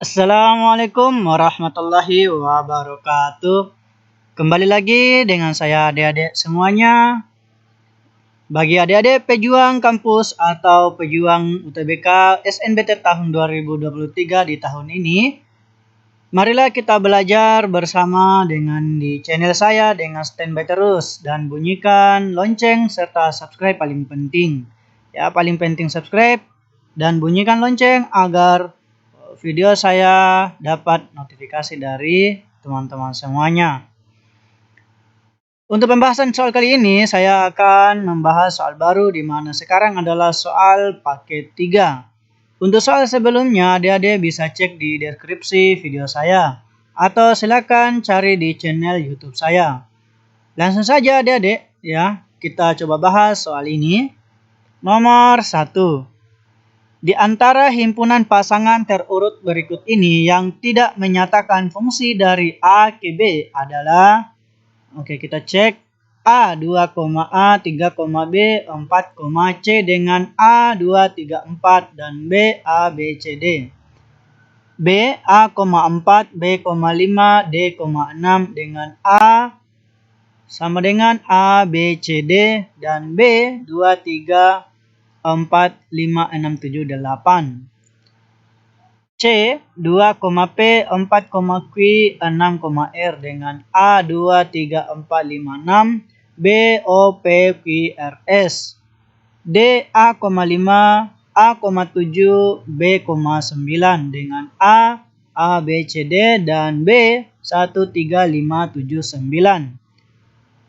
Assalamualaikum warahmatullahi wabarakatuh. Kembali lagi dengan saya adik-adik semuanya. Bagi adik-adik pejuang kampus atau pejuang UTBK SNBT tahun 2023 di tahun ini, marilah kita belajar bersama dengan di channel saya dengan standby terus dan bunyikan lonceng serta subscribe paling penting. Ya, paling penting subscribe dan bunyikan lonceng agar video saya dapat notifikasi dari teman-teman semuanya. Untuk pembahasan soal kali ini, saya akan membahas soal baru di mana sekarang adalah soal paket 3. Untuk soal sebelumnya, adik-adik bisa cek di deskripsi video saya atau silakan cari di channel YouTube saya. Langsung saja adik-adik, ya, kita coba bahas soal ini. Nomor 1. Di antara himpunan pasangan terurut berikut ini yang tidak menyatakan fungsi dari A ke B adalah, oke kita cek, A 2, A 3, B 4, C dengan A 2, 3, 4 dan B A, B, C, D. B A, 4, B, 5, D, 6 dengan A sama dengan A, B, C, D dan B 2, 3, 4, 5, 6, 7, 8. C 2, P 4, Q 6, R dengan A 2, 3, 4, 5, 6 B O P Q R S. D A, 5 A, 7 B, 9 dengan A B C D dan B 1, 3, 5, 7, 9.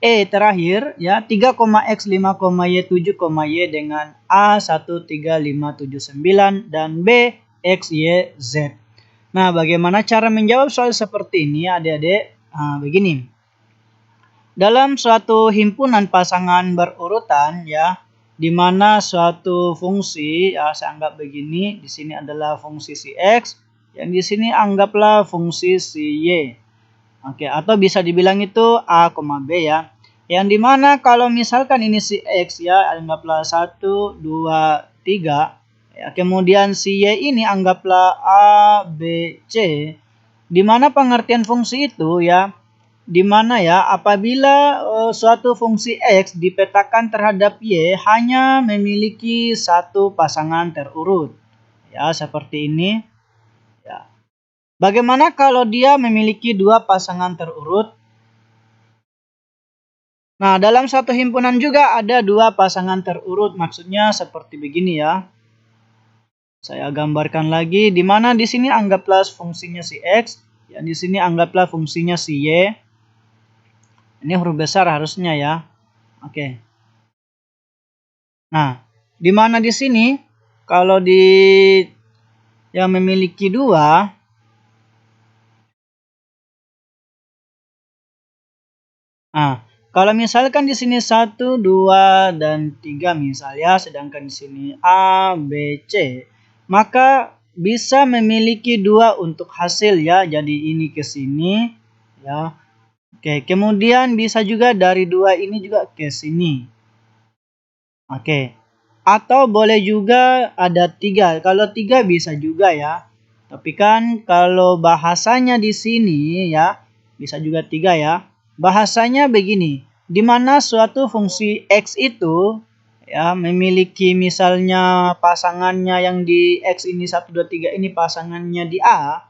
E terakhir ya 3, X 5, Y 7, Y dengan A 1, 3, 5, 7, 9 dan B X, Y, Z. Nah, bagaimana cara menjawab soal seperti ini adik-adik? Begini. Dalam suatu himpunan pasangan berurutan ya, di mana suatu fungsi ya saya anggap begini, di sini adalah fungsi si X, yang di sini anggaplah fungsi si Y. Oke, atau bisa dibilang itu A, B ya. Yang dimana kalau misalkan ini si X ya, anggaplah 1, 2, 3. Ya, kemudian si Y ini anggaplah A, B, C. Di mana pengertian fungsi itu ya, di mana ya apabila suatu fungsi X dipetakan terhadap Y hanya memiliki satu pasangan terurut. Ya, seperti ini. Ya. Bagaimana kalau dia memiliki dua pasangan terurut? Nah, dalam satu himpunan juga ada dua pasangan terurut. Maksudnya seperti begini ya. Saya gambarkan lagi, di mana di sini anggaplah fungsinya si X, yang di sini anggaplah fungsinya si Y. Ini huruf besar harusnya ya. Oke. Nah, di mana di sini kalau di yang memiliki dua, kalau misalkan di sini 1, 2 dan 3 misalnya, sedangkan di sini A, B, C, maka bisa memiliki dua untuk hasil ya. Jadi ini ke sini ya. Oke, kemudian bisa juga dari dua ini juga ke sini. Oke. Atau boleh juga ada 3. Kalau 3 bisa juga ya. Tapi kan kalau bahasanya di sini ya, bisa juga 3 ya. Bahasanya begini, di mana suatu fungsi X itu ya memiliki misalnya pasangannya yang di X ini 1, 2, 3 ini pasangannya di A,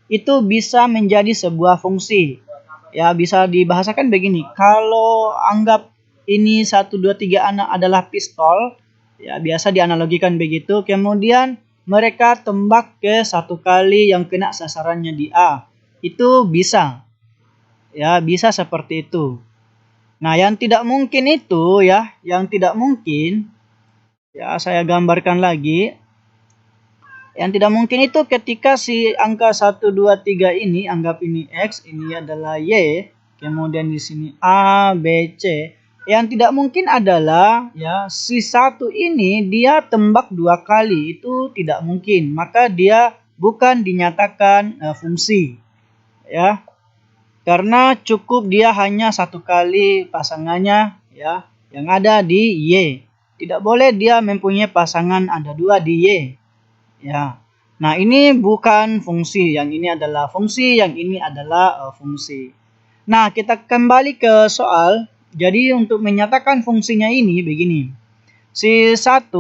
itu bisa menjadi sebuah fungsi. Ya, bisa dibahasakan begini, kalau anggap ini 1, 2, 3 anak adalah pistol, ya biasa dianalogikan begitu, kemudian mereka tembak ke satu kali yang kena sasarannya di A. Itu bisa. Ya, bisa seperti itu. Nah, yang tidak mungkin itu ya, yang tidak mungkin ya saya gambarkan lagi. Yang tidak mungkin itu ketika si angka 1, 2, 3 ini, anggap ini X, ini adalah Y, kemudian di sini A, B, C. Yang tidak mungkin adalah ya si 1 ini dia tembak 2 kali, itu tidak mungkin. Maka dia bukan dinyatakan fungsi. Ya. Karena cukup dia hanya 1 kali pasangannya ya yang ada di Y. Tidak boleh dia mempunyai pasangan ada 2 di Y. Ya. Nah, ini bukan fungsi, yang ini adalah fungsi, yang ini adalah fungsi. Nah, kita kembali ke soal. Jadi untuk menyatakan fungsinya ini begini. Si 1,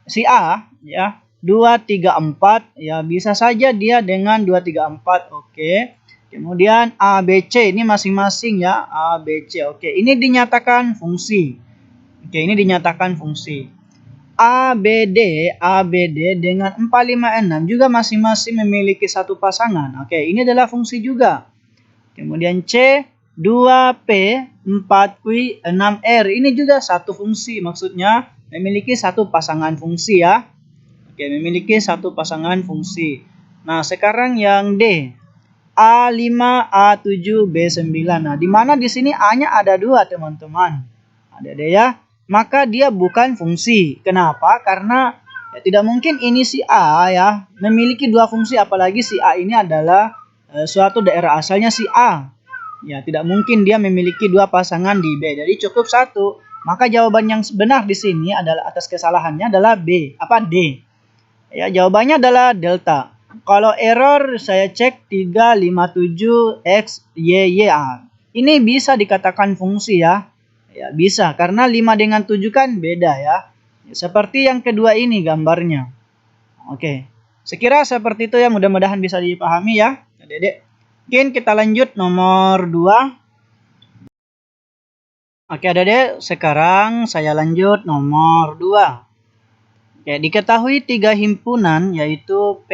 si A ya, 2, 3, 4 ya, bisa saja dia dengan 2, 3, 4. Oke. Kemudian A, B, C ini masing-masing ya, A, B, C. Oke, ini dinyatakan fungsi. Oke, ini dinyatakan fungsi. A, B, D dengan 4, 5, 6 juga masing-masing memiliki satu pasangan. Oke, ini adalah fungsi juga. Kemudian C, 2P, 4Q, 6R. Ini juga satu fungsi, maksudnya memiliki satu pasangan fungsi ya. Oke, memiliki satu pasangan fungsi. Nah, sekarang yang D. A5, A7, B9. Nah, di mana di sini A-nya ada 2, teman-teman. Ada ya. Maka dia bukan fungsi. Kenapa? Karena ya, tidak mungkin ini si A ya memiliki 2 fungsi, apalagi si A ini adalah suatu daerah asalnya si A. Ya, tidak mungkin dia memiliki 2 pasangan di B. Jadi cukup 1. Maka jawaban yang benar di sini adalah atas kesalahannya adalah B. D. Ya, jawabannya adalah delta. Kalau error saya cek 357 X Y Y A. Ini bisa dikatakan fungsi ya. Ya, bisa karena 5 dengan 7 kan beda ya. Seperti yang kedua ini gambarnya. Oke. Sekira seperti itu ya, mudah-mudahan bisa dipahami ya, Adik-adik. Mungkin kita lanjut nomor 2. Oke, Adik-adik, sekarang saya lanjut nomor 2. Oke, diketahui 3 himpunan yaitu P,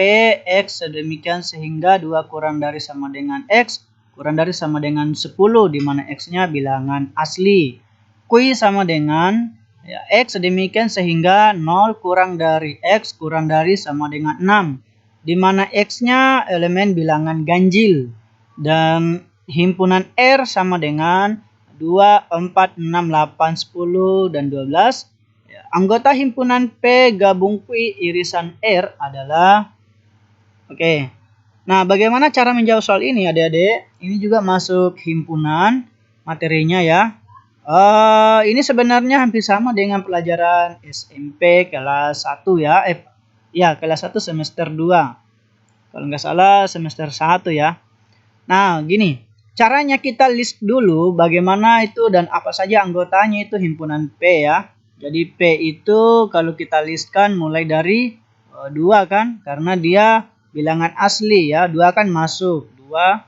X sedemikian sehingga 2 kurang dari sama dengan X kurang dari sama dengan 10, di mana X-nya bilangan asli. Q sama dengan ya, X sedemikian sehingga 0 kurang dari X kurang dari sama dengan 6, di mana X-nya elemen bilangan ganjil. Dan himpunan R sama dengan 2, 4, 6, 8, 10, dan 12. Anggota himpunan P gabung Q irisan R adalah oke. Nah, bagaimana cara menjawab soal ini adik-adik? Ini juga masuk himpunan materinya ya. Ini sebenarnya hampir sama dengan pelajaran SMP kelas 1 ya. Ya, kelas 1 semester 2. Kalau nggak salah semester 1 ya. Nah, gini. Caranya kita list dulu bagaimana itu dan apa saja anggotanya itu himpunan P ya. Jadi P itu kalau kita listkan mulai dari 2 kan. Karena dia bilangan asli ya. 2 kan masuk. 2,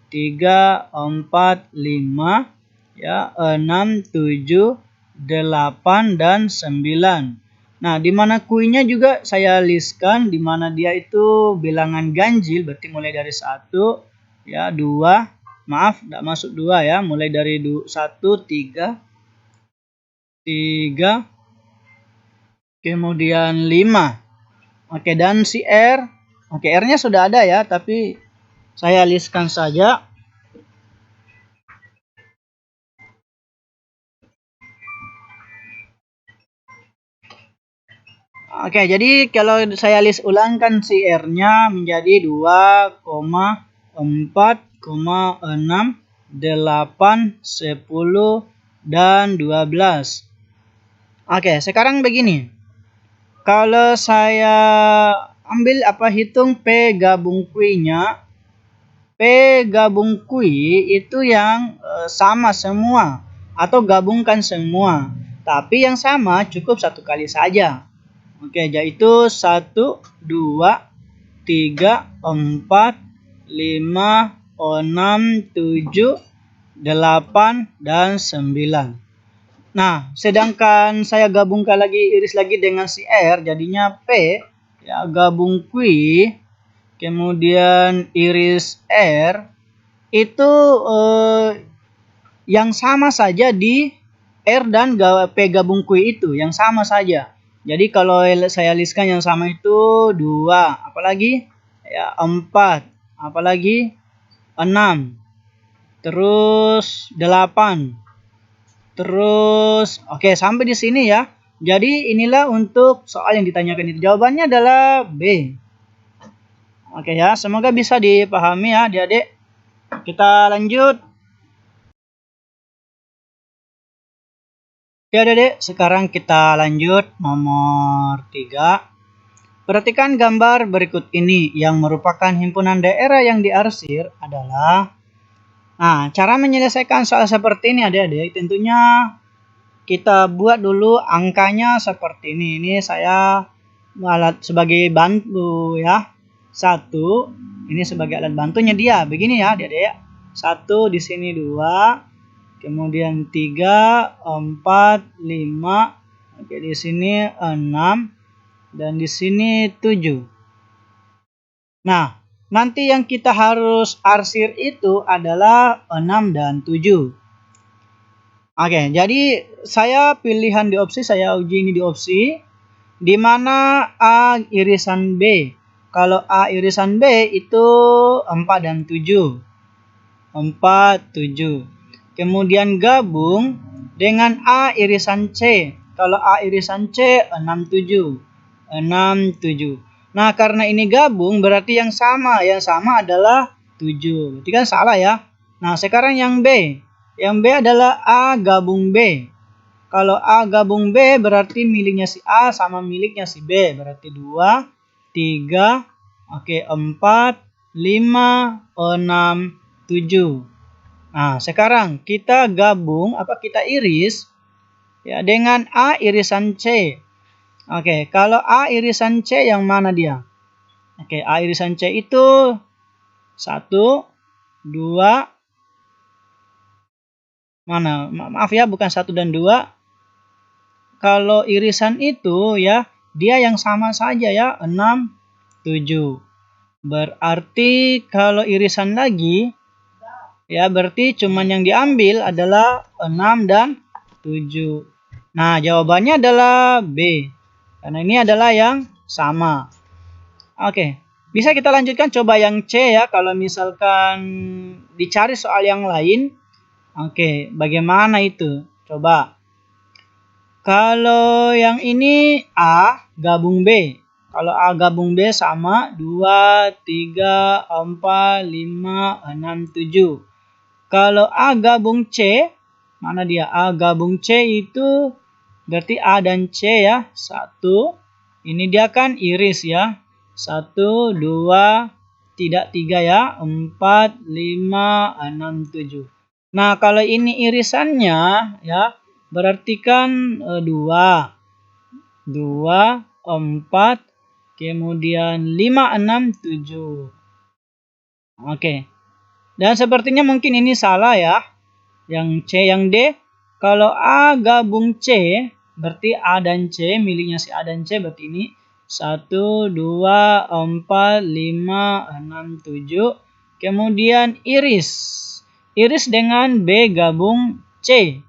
3, 4, 5, ya, 6, 7, 8, dan 9. Nah, di mana Q-nya juga saya listkan, di mana dia itu bilangan ganjil, berarti mulai dari 1, ya, 2, maaf, tidak masuk 2 ya, mulai dari 1, 3, kemudian 5. Oke, dan si R, oke, R-nya sudah ada ya, tapi saya listkan saja. Oke, jadi kalau saya list ulang kan si R-nya menjadi 2,4,6, 8, 10, dan 12. Oke, sekarang begini. Kalau saya ambil hitung P gabung Q-nya, P gabung Q itu yang sama semua atau gabungkan semua. Tapi yang sama cukup satu kali saja. Oke, yaitu 1, 2, 3, 4, 5, 6, 7, 8, dan 9. Nah, sedangkan saya gabungkan lagi, iris lagi dengan si R, jadinya P, ya, gabung Q, kemudian iris R, itu yang sama saja di R dan P gabung Q itu, yang sama saja. Jadi kalau saya listkan yang sama itu 2, apalagi ya 4, apalagi 6, terus 8, terus oke, sampai di sini ya. Jadi inilah untuk soal yang ditanyakan itu. Jawabannya adalah B. Oke ya, semoga bisa dipahami ya adik-adik. Kita lanjut. Ya adik-adik, sekarang kita lanjut nomor 3. Perhatikan gambar berikut ini yang merupakan himpunan daerah yang diarsir adalah. Nah, cara menyelesaikan soal seperti ini adik-adik, tentunya kita buat dulu angkanya seperti ini. Ini saya alat sebagai bantu ya. 1, ini sebagai alat bantunya dia. Begini ya adik-adik. 1 di sini 2, kemudian 3, 4, 5. Oke, di sini 6 dan di sini 7. Nah, nanti yang kita harus arsir itu adalah 6 dan 7. Oke, jadi saya pilihan di opsi, saya uji ini di opsi, di mana A irisan B. Kalau A irisan B itu 4 dan 7. 4, 7. Kemudian gabung dengan A irisan C. Kalau A irisan C 6, 7. 6, 7. Nah, karena ini gabung berarti yang sama adalah 7. Berarti kan salah ya. Nah, sekarang yang B. Yang B adalah A gabung B. Kalau A gabung B berarti miliknya si A sama miliknya si B. Berarti 2, 3, oke 4, 5, 6, 7. Nah, sekarang kita gabung kita iris ya dengan A irisan C. Oke, kalau A irisan C yang mana dia? Oke, A irisan C itu 1, 2, mana? Maaf ya, bukan 1 dan 2. Kalau irisan itu ya, dia yang sama saja ya, 6, 7. Berarti kalau irisan lagi, ya berarti cuman yang diambil adalah 6 dan 7. Nah, jawabannya adalah B. Karena ini adalah yang sama. Oke, bisa kita lanjutkan coba yang C ya. Kalau misalkan dicari soal yang lain. Oke, bagaimana itu? Coba. Kalau yang ini A gabung B. Kalau A gabung B sama 2, 3, 4, 5, 6, 7. Kalau A gabung C, mana dia? A gabung C itu berarti A dan C ya. 1. Ini dia kan iris ya. 1, 2, tidak 3 ya. 4, 5, 6, 7. Nah, kalau ini irisannya ya, berarti kan 2, 4, kemudian 5, 6, 7. Oke. Dan sepertinya mungkin ini salah ya. Yang C, yang D. Kalau A gabung C, berarti A dan C, miliknya si A dan C, berarti ini 1, 2, 4, 5, 6, 7. Kemudian iris. Iris dengan B gabung C.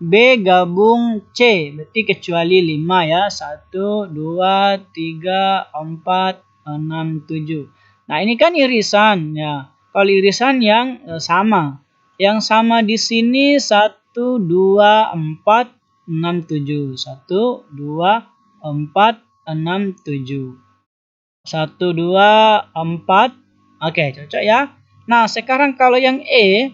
B gabung C, berarti kecuali 5 ya. 1, 2, 3, 4, 6, 7. Nah, ini kan irisan ya. Kalau irisan yang sama. Yang sama di sini 1, 2, 4, 6, 7. 1, 2, 4, 6, 7. 1, 2, 4. Oke, cocok ya. Nah, sekarang kalau yang E,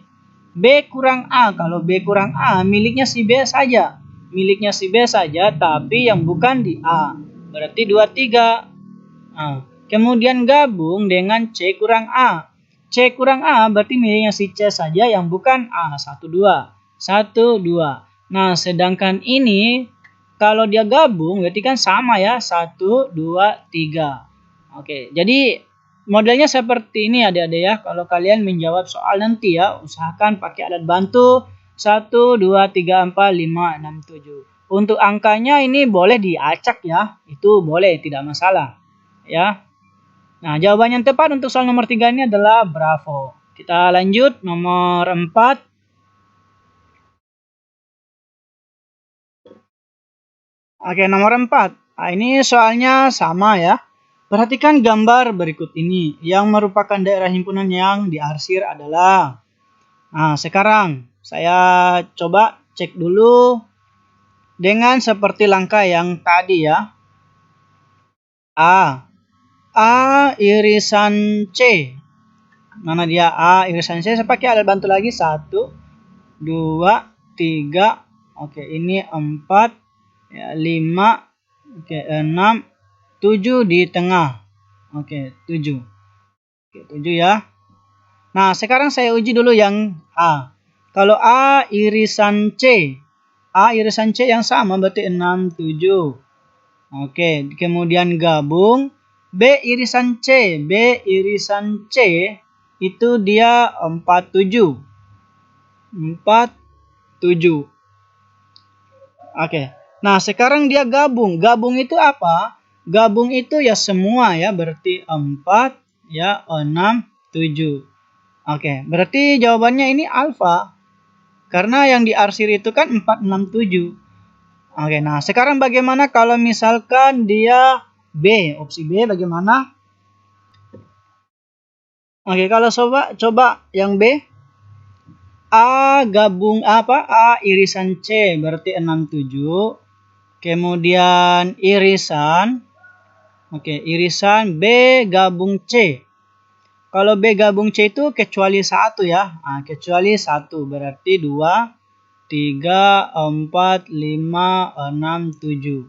B kurang A. Kalau B kurang A, miliknya si B saja. Miliknya si B saja, tapi yang bukan di A. Berarti 2, 3. Nah, kemudian gabung dengan C kurang A. C kurang A berarti miliknya si C saja yang bukan A. 1, 2. 1, 2. Nah, sedangkan ini kalau dia gabung berarti kan sama ya. 1, 2, 3. Oke, jadi modelnya seperti ini adik-adik ya. Kalau kalian menjawab soal nanti ya, usahakan pakai alat bantu 1, 2, 3, 4, 5, 6, 7. Untuk angkanya ini boleh diacak ya. Itu boleh, tidak masalah. Ya. Nah, jawaban yang tepat untuk soal nomor 3 ini adalah bravo. Kita lanjut nomor 4. Oke, nomor 4. Nah, ini soalnya sama ya. Perhatikan gambar berikut ini. Yang merupakan daerah himpunan yang diarsir adalah. Nah, sekarang saya coba cek dulu dengan seperti langkah yang tadi ya. A irisan C. Mana dia? A irisan C. Saya pakai alat bantu lagi. 1, 2, 3. Oke, ini 4, 5, oke 6, 7 di tengah. Oke, 7. Oke, 7 ya. Nah, sekarang saya uji dulu yang A. Kalau A irisan C. A irisan C yang sama berarti 6, 7. Oke, kemudian gabung. B irisan C. B irisan C itu dia 4, 7. 4, 7. Oke. Nah, sekarang dia gabung. Gabung itu apa? Gabung itu ya semua ya, berarti 4 ya, 6, 7. Oke, berarti jawabannya ini alfa. Karena yang diarsir itu kan 4, 6, 7. Oke, nah sekarang bagaimana kalau misalkan dia B? Opsi B bagaimana? Oke, kalau coba yang B. A gabung apa? A irisan C berarti 6, 7. Kemudian irisan. Oke, irisan B gabung C. Kalau B gabung C itu kecuali 1 ya. Nah, kecuali 1 berarti 2, 3, 4, 5, 6, 7.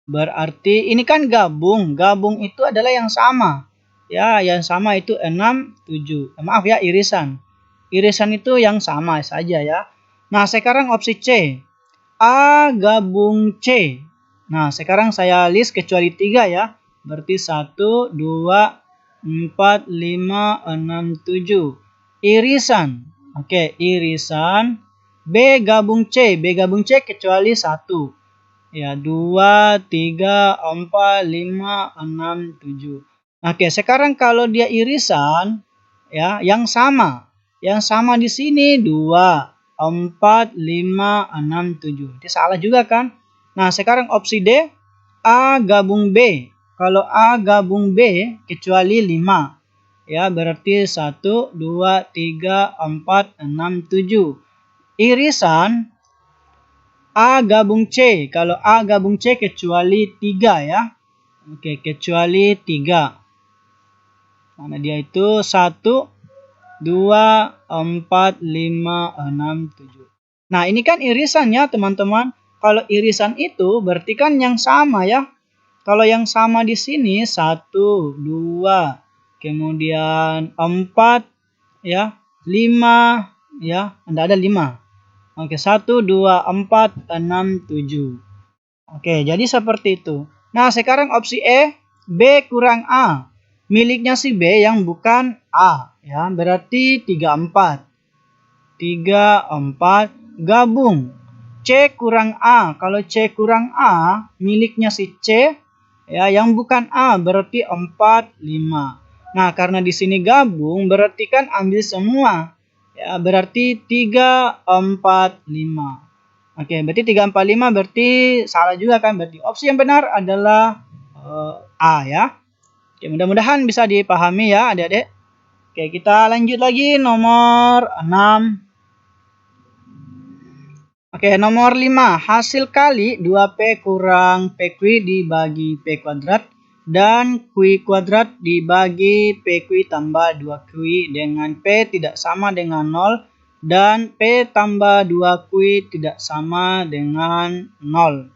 Berarti ini kan gabung. Gabung itu adalah yang sama. Ya, yang sama itu 6, 7. Maaf ya, irisan. Irisan itu yang sama saja ya. Nah, sekarang opsi C. A gabung C. Nah, sekarang saya list kecuali 3 ya. Berarti 1, 2, 4, 5, 6, 7. Irisan. Oke, irisan. B gabung C. B gabung C kecuali 1. Ya, 2, 3, 4, 5, 6, 7. Oke, sekarang kalau dia irisan, ya, yang sama. Yang sama di sini 2, 4, 5, 6, 7. Ini salah juga kan? Nah, sekarang opsi D. A gabung B. Kalau A gabung B kecuali 5. Ya, berarti 1, 2, 3, 4, 6, 7. Irisan A gabung C. Kalau A gabung C kecuali 3 ya. Oke, kecuali 3. Mana dia itu? 1, 2, 4, 5, 6, 7. Nah, ini kan irisan ya, teman-teman. Kalau irisan itu berarti kan yang sama ya. Kalau yang sama di sini 1, 2, kemudian 4 ya, 5 ya, ada 5. Oke, 1, 2, 4, 6, 7. Oke, jadi seperti itu. Nah, sekarang opsi E, B kurang A. Miliknya si B yang bukan A ya, berarti 3, 4. 3, 4 gabung. C kurang A. Kalau C kurang A, miliknya si C ya, yang bukan A berarti 4, 5. Nah, karena di sini gabung berarti kan ambil semua. Ya, berarti 3, 4, 5. Oke, berarti 3, 4, 5 berarti salah juga kan? Berarti opsi yang benar adalah A ya. Oke, mudah-mudahan bisa dipahami ya adik-adik. Oke, kita lanjut lagi nomor 6. Oke, nomor 5. Hasil kali 2P kurang PQ dibagi P kuadrat dan Q kuadrat dibagi PQ tambah 2Q dengan P tidak sama dengan 0 dan P tambah 2Q tidak sama dengan 0.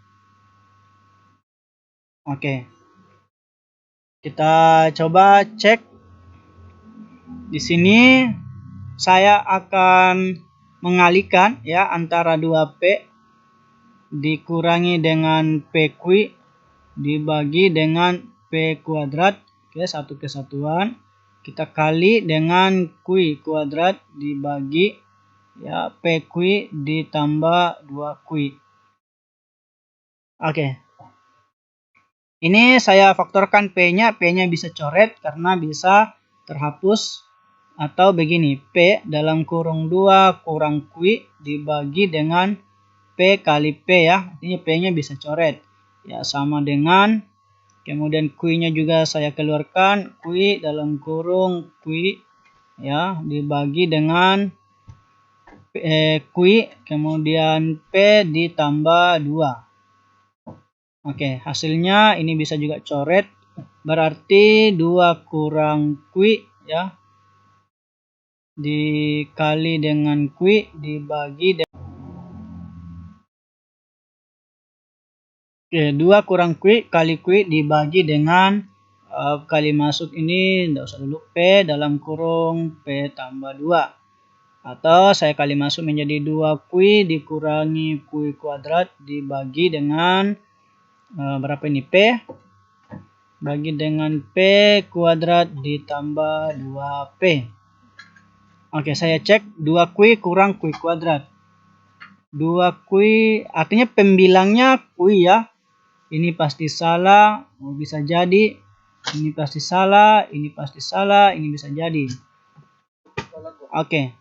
Oke. Kita coba cek. Di sini saya akan mengalihkan ya antara 2P dikurangi dengan PQ dibagi dengan P kuadrat. Oke, satu kesatuan. Kita kali dengan Q kuadrat dibagi ya PQ ditambah 2Q. Oke. Ini saya faktorkan P-nya. P-nya bisa coret karena bisa terhapus. Atau begini, P dalam kurung 2 kurang Q dibagi dengan P kali P ya. Artinya P-nya bisa coret. Ya, sama dengan, kemudian Q-nya juga saya keluarkan. Q dalam kurung Q ya, dibagi dengan Q, kemudian P ditambah 2. Oke, hasilnya ini bisa juga coret. Berarti 2 kurang Q ya, dikali dengan Q dibagi dengan. Oke, 2 kurang Q kali Q dibagi dengan kali masuk ini, tidak usah dulu, P dalam kurung P tambah 2. Atau saya kali masuk menjadi 2 Q dikurangi Q kuadrat dibagi dengan berapa ini, P? Bagi dengan P kuadrat ditambah 2P. Oke, saya cek 2Q kurang Q kuadrat. 2Q artinya pembilangnya Q ya. Ini pasti salah, bisa jadi. Ini pasti salah, ini pasti salah, ini bisa jadi. Oke.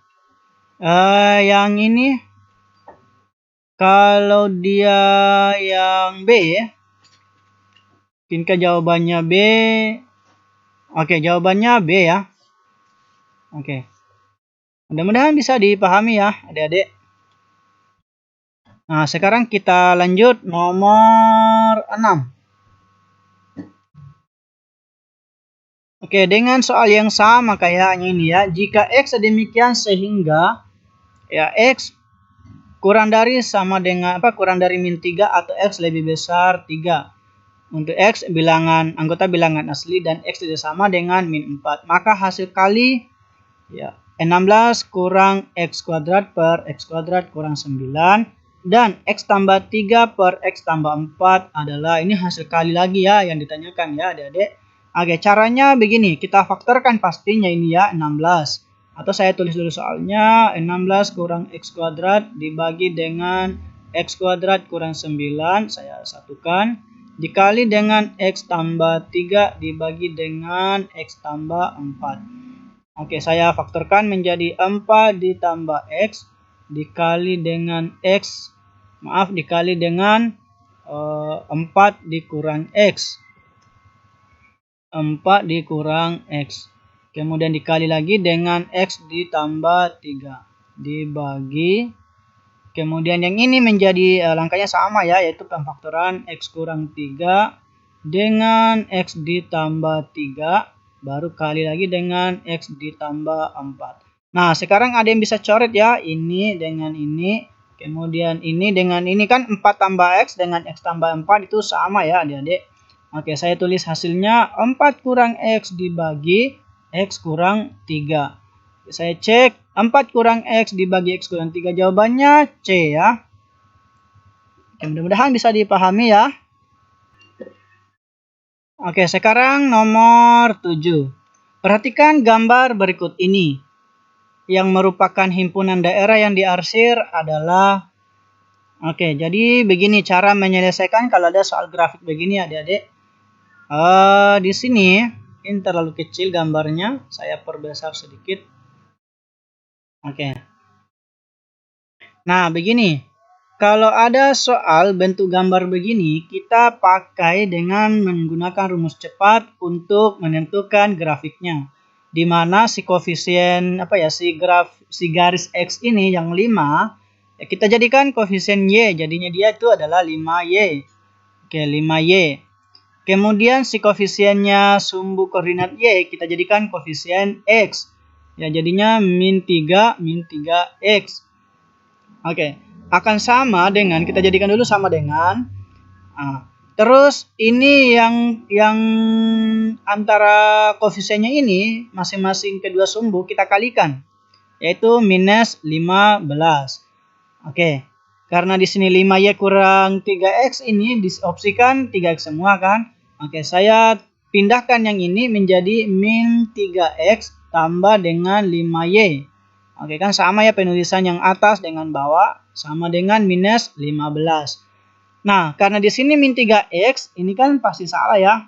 Yang ini kalau dia yang B ya. Mungkinkah jawabannya B? Oke, jawabannya B ya. Oke. Mudah-mudahan bisa dipahami ya, adik-adik. Nah, sekarang kita lanjut nomor 6. Oke, dengan soal yang sama kayaknya ini ya. Jika X sedemikian sehingga ya X kurang dari sama dengan kurang dari min 3 atau X lebih besar 3. Untuk X anggota bilangan asli dan X tidak sama dengan min 4. Maka hasil kali ya 16 kurang X kuadrat per X kuadrat kurang 9. Dan X tambah 3 per X tambah 4 adalah, ini hasil kali lagi ya yang ditanyakan ya adik-adik. Oke, caranya begini, kita faktorkan pastinya ini ya 16. Atau saya tulis dulu soalnya, 16 kurang X kuadrat dibagi dengan X kuadrat kurang 9, saya satukan. Dikali dengan X tambah 3 dibagi dengan X tambah 4. Oke, saya faktorkan menjadi 4 ditambah X dikali dengan dikali dengan 4 dikurang X. 4 dikurang X. Kemudian dikali lagi dengan X ditambah 3. Dibagi. Kemudian yang ini menjadi langkahnya sama ya, yaitu pemfaktoran X kurang 3 dengan X ditambah 3. Baru kali lagi dengan X ditambah 4. Nah, sekarang ada yang bisa coret ya. Ini dengan ini. Kemudian ini dengan ini kan 4 tambah X dengan X tambah 4 itu sama ya adik-adik. Oke, saya tulis hasilnya 4 kurang X dibagi X kurang 3. Saya cek 4 kurang X dibagi X kurang 3. Jawabannya C ya. Oke, mudah-mudahan bisa dipahami ya. Oke, sekarang nomor 7. Perhatikan gambar berikut ini. Yang merupakan himpunan daerah yang diarsir adalah, oke, jadi begini cara menyelesaikan kalau ada soal grafik begini adik-adik. Di sini ini terlalu kecil gambarnya, saya perbesar sedikit. Oke. Nah, begini. Kalau ada soal bentuk gambar begini, kita pakai dengan menggunakan rumus cepat untuk menentukan grafiknya. Di mana si koefisien si garis X ini yang 5 ya kita jadikan koefisien Y, jadinya dia itu adalah 5Y. Oke, 5Y. Kemudian si koefisiennya sumbu koordinat Y kita jadikan koefisien X. Ya, jadinya min 3X. Oke, akan sama dengan, kita jadikan dulu sama dengan terus ini yang antara koefisiennya ini masing-masing kedua sumbu kita kalikan, yaitu minus 15. Oke, karena di sini 5Y kurang 3X ini diopsikan 3X semua kan. Oke, saya pindahkan yang ini menjadi min 3X tambah dengan 5Y. Oke, kan sama ya penulisan yang atas dengan bawah sama dengan minus 15. Nah, karena di sini min 3X, ini kan pasti salah ya.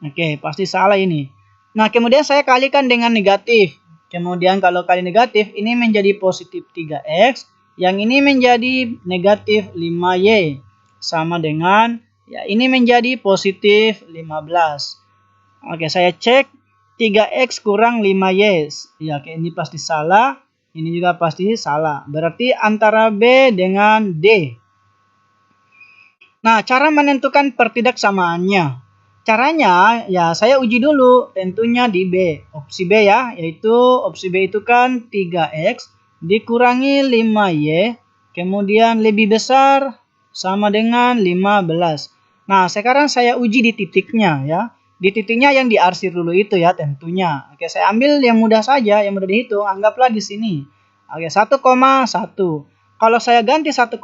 Oke, pasti salah ini. Nah, kemudian saya kalikan dengan negatif. Kemudian kalau kali negatif, ini menjadi positif 3X. Yang ini menjadi negatif 5Y. Sama dengan, ya ini menjadi positif 15. Oke, saya cek 3X kurang 5Y. Ya, ini pasti salah. Ini juga pasti salah. Berarti antara B dengan D. Nah, cara menentukan pertidaksamaannya. Caranya, ya saya uji dulu tentunya di B. Opsi B ya, yaitu opsi B itu kan 3X dikurangi 5Y. Kemudian lebih besar sama dengan 15. Nah, sekarang saya uji di titiknya ya. Di titiknya yang diarsir dulu itu ya tentunya. Oke, saya ambil yang mudah saja, yang mudah dihitung. Anggaplah di sini. Oke, 1,1. Kalau saya ganti 1,1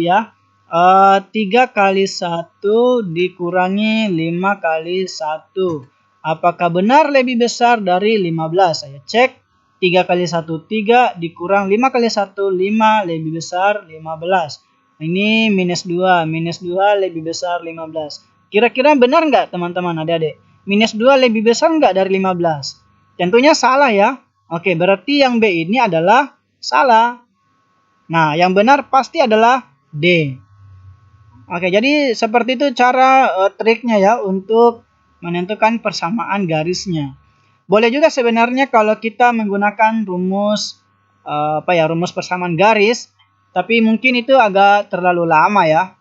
ya, 3 kali 1 dikurangi 5 kali 1. Apakah benar lebih besar dari 15? Saya cek. 3 kali 1, 3 dikurang 5 kali 1, 5 lebih besar 15. Ini minus 2. Minus 2 lebih besar 15. Kira-kira benar nggak teman-teman adik-adik? Minus 2 lebih besar nggak dari 15? Tentunya salah ya. Oke, berarti yang B ini adalah salah. Nah, yang benar pasti adalah D. Oke, jadi seperti itu cara triknya ya untuk menentukan persamaan garisnya. Boleh juga sebenarnya kalau kita menggunakan rumus rumus persamaan garis. Tapi mungkin itu agak terlalu lama ya.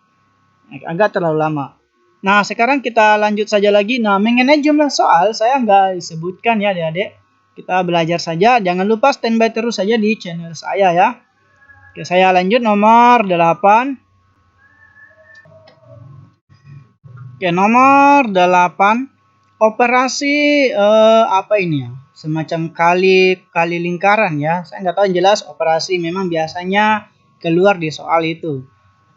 Agak terlalu lama. Nah, sekarang kita lanjut saja lagi. Nah, mengenai jumlah soal, saya nggak sebutkan ya adik-adik. Kita belajar saja. Jangan lupa standby terus saja di channel saya ya. Oke, saya lanjut nomor 8. Oke, nomor 8. Operasi apa ini ya? Semacam kali lingkaran ya. Saya nggak tahu yang jelas operasi memang biasanya keluar di soal itu.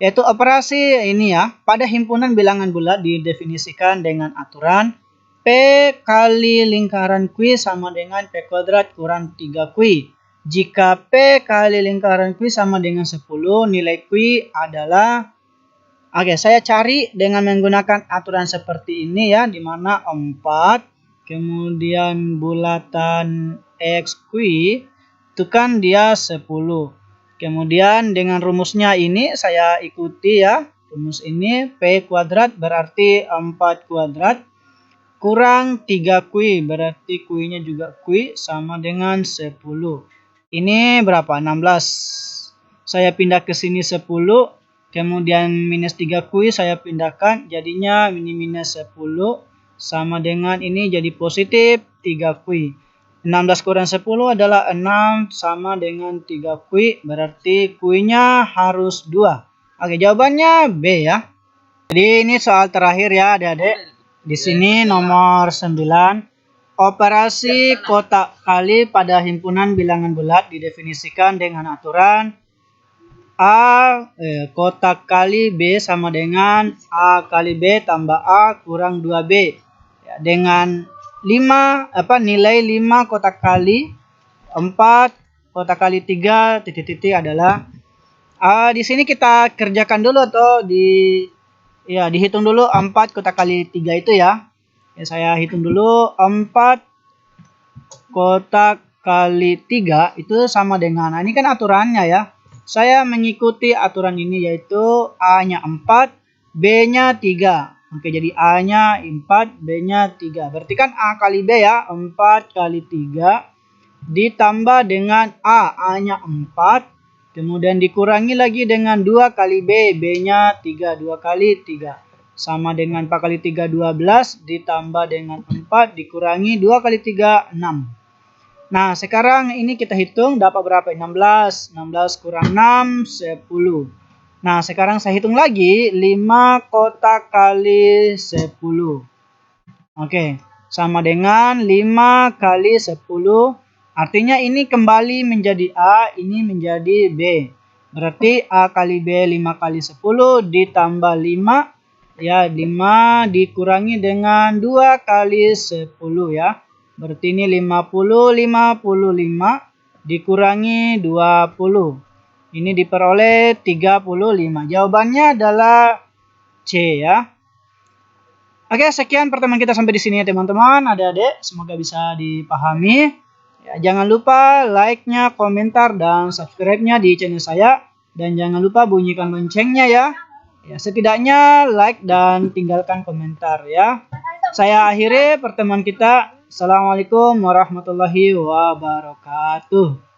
Yaitu operasi ini ya, pada himpunan bilangan bulat didefinisikan dengan aturan P kali lingkaran Q sama dengan P kuadrat kurang 3Q. Jika P kali lingkaran Q sama dengan 10, nilai Q adalah... Oke, saya cari dengan menggunakan aturan seperti ini ya, di mana 4, kemudian bulatan XQ, itu kan dia 10. Kemudian dengan rumusnya ini saya ikuti ya. Rumus ini P kuadrat berarti 4 kuadrat kurang 3Q berarti Q-nya juga Q sama dengan 10. Ini berapa? 16. Saya pindah ke sini 10. Kemudian minus 3Q saya pindahkan. Jadinya ini minus 10 sama dengan ini jadi positif 3Q. 16 kurang 10 adalah 6 sama dengan 3Q. Berarti Q-nya harus 2. Oke, jawabannya B ya. Jadi ini soal terakhir ya adik-adik. Di sini nomor 9. Operasi kotak kali pada himpunan bilangan bulat didefinisikan dengan aturan kotak kali B sama dengan A kali B tambah A kurang 2B. Ya, dengan nilai 5 kotak kali 4 kotak kali 3 titik-titik adalah di sini kita kerjakan dulu atau dihitung dulu 4 kotak kali 3 itu ya. Ya, saya hitung dulu 4 kotak kali 3 itu sama dengan, nah ini kan aturannya ya. Saya mengikuti aturan ini yaitu A-nya 4, B-nya 3. Oke, jadi A-nya 4, B-nya 3. Berarti kan A kali B ya, 4 kali 3 ditambah dengan A-nya 4. Kemudian dikurangi lagi dengan 2 kali B, B-nya 3. 2 kali 3. Sama dengan 4 kali 3, 12. Ditambah dengan 4, dikurangi 2 kali 3, 6. Nah, sekarang ini kita hitung dapat berapa? 16. 16 kurang 6, 10. Nah, sekarang saya hitung lagi 5 kotak kali 10. Oke, sama dengan 5 kali 10. Artinya ini kembali menjadi A, ini menjadi B. Berarti A kali B 5 kali 10 ditambah 5. Ya, 5 dikurangi dengan 2 kali 10 ya. Berarti ini 50, 55 dikurangi 20. Ini diperoleh 35. Jawabannya adalah C ya. Oke, sekian pertemuan kita sampai di sini ya teman-teman, adik-adik. Semoga bisa dipahami. Ya, jangan lupa like-nya, komentar, dan subscribe-nya di channel saya. Dan jangan lupa bunyikan loncengnya ya. Ya, setidaknya like dan tinggalkan komentar ya. Saya akhiri pertemuan kita. Assalamualaikum warahmatullahi wabarakatuh.